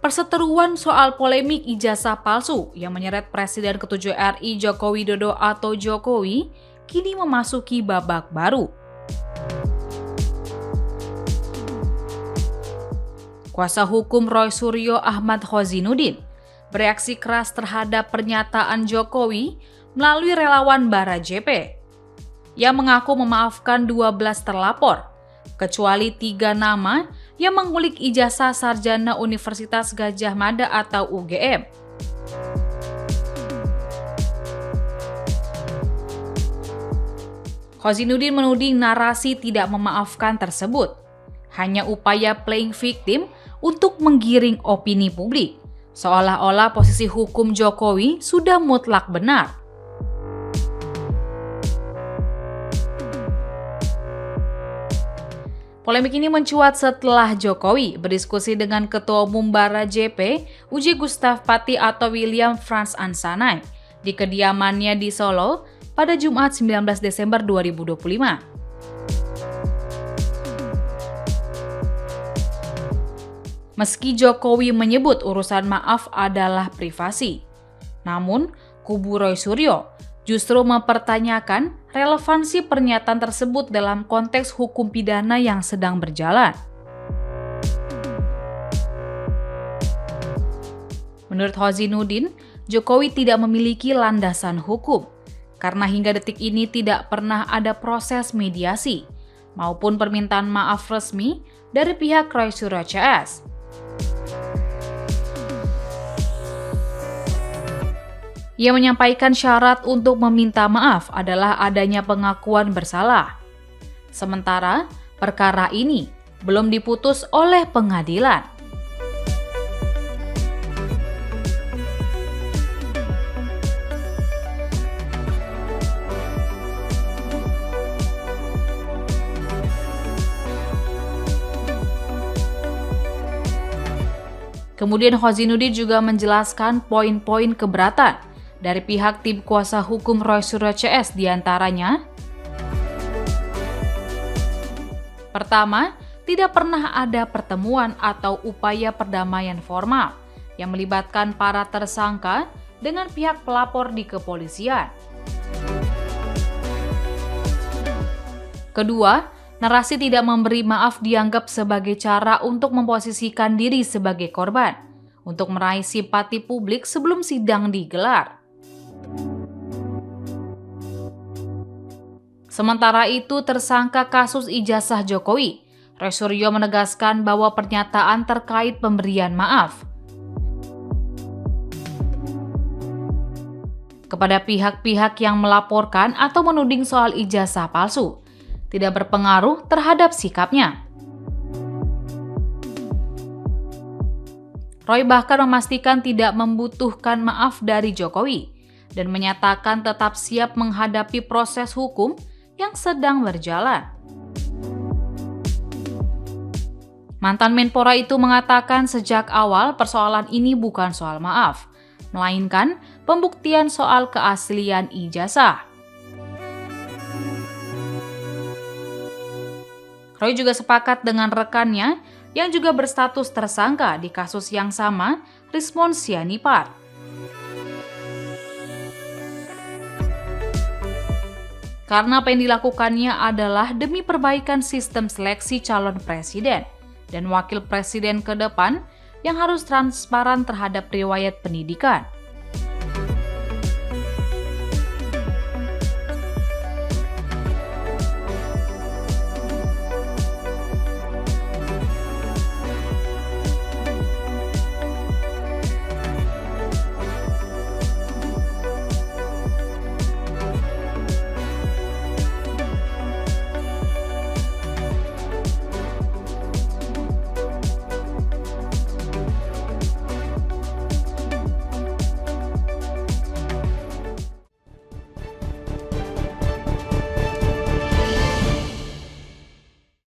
Perseteruan soal polemik ijazah palsu yang menyeret Presiden ke-7 RI Joko Widodo atau Jokowi kini memasuki babak baru. Kuasa hukum Roy Suryo Ahmad Khozinuddin bereaksi keras terhadap pernyataan Jokowi melalui relawan Barajp yang mengaku memaafkan 12 terlapor, kecuali 3 nama yang mengulik ijazah sarjana Universitas Gadjah Mada atau UGM. Khozinuddin menuding narasi tidak memaafkan tersebut hanya upaya playing victim untuk menggiring opini publik, seolah-olah posisi hukum Jokowi sudah mutlak benar. Polemik ini mencuat setelah Jokowi berdiskusi dengan Ketua Umum Barajp, Uji Gustaf Pati atau William Frans Ansanai, di kediamannya di Solo pada Jumat 19 Desember 2025. Meski Jokowi menyebut urusan maaf adalah privasi, namun kubu Roy Suryo justru mempertanyakan relevansi pernyataan tersebut dalam konteks hukum pidana yang sedang berjalan. Menurut Khozinuddin, Jokowi tidak memiliki landasan hukum karena hingga detik ini tidak pernah ada proses mediasi maupun permintaan maaf resmi dari pihak Roy Suryo CS. Ia menyampaikan syarat untuk meminta maaf adalah adanya pengakuan bersalah. Sementara perkara ini belum diputus oleh pengadilan. Kemudian Khozinuddin juga menjelaskan poin-poin keberatan dari pihak tim kuasa hukum Roy Suryo CS diantaranya. Pertama, tidak pernah ada pertemuan atau upaya perdamaian formal yang melibatkan para tersangka dengan pihak pelapor di kepolisian. Kedua, narasi tidak memberi maaf dianggap sebagai cara untuk memposisikan diri sebagai korban, untuk meraih simpati publik sebelum sidang digelar. Sementara itu, tersangka kasus ijazah Jokowi, Roy Suryo menegaskan bahwa pernyataan terkait pemberian maaf kepada pihak-pihak yang melaporkan atau menuding soal ijazah palsu tidak berpengaruh terhadap sikapnya. Roy bahkan memastikan tidak membutuhkan maaf dari Jokowi dan menyatakan tetap siap menghadapi proses hukum yang sedang berjalan. Mantan Menpora itu mengatakan sejak awal persoalan ini bukan soal maaf, melainkan pembuktian soal keaslian ijazah. Roy juga sepakat dengan rekannya yang juga berstatus tersangka di kasus yang sama, Rizmon Sianipar. Karena apa yang dilakukannya adalah demi perbaikan sistem seleksi calon presiden dan wakil presiden ke depan yang harus transparan terhadap riwayat pendidikan,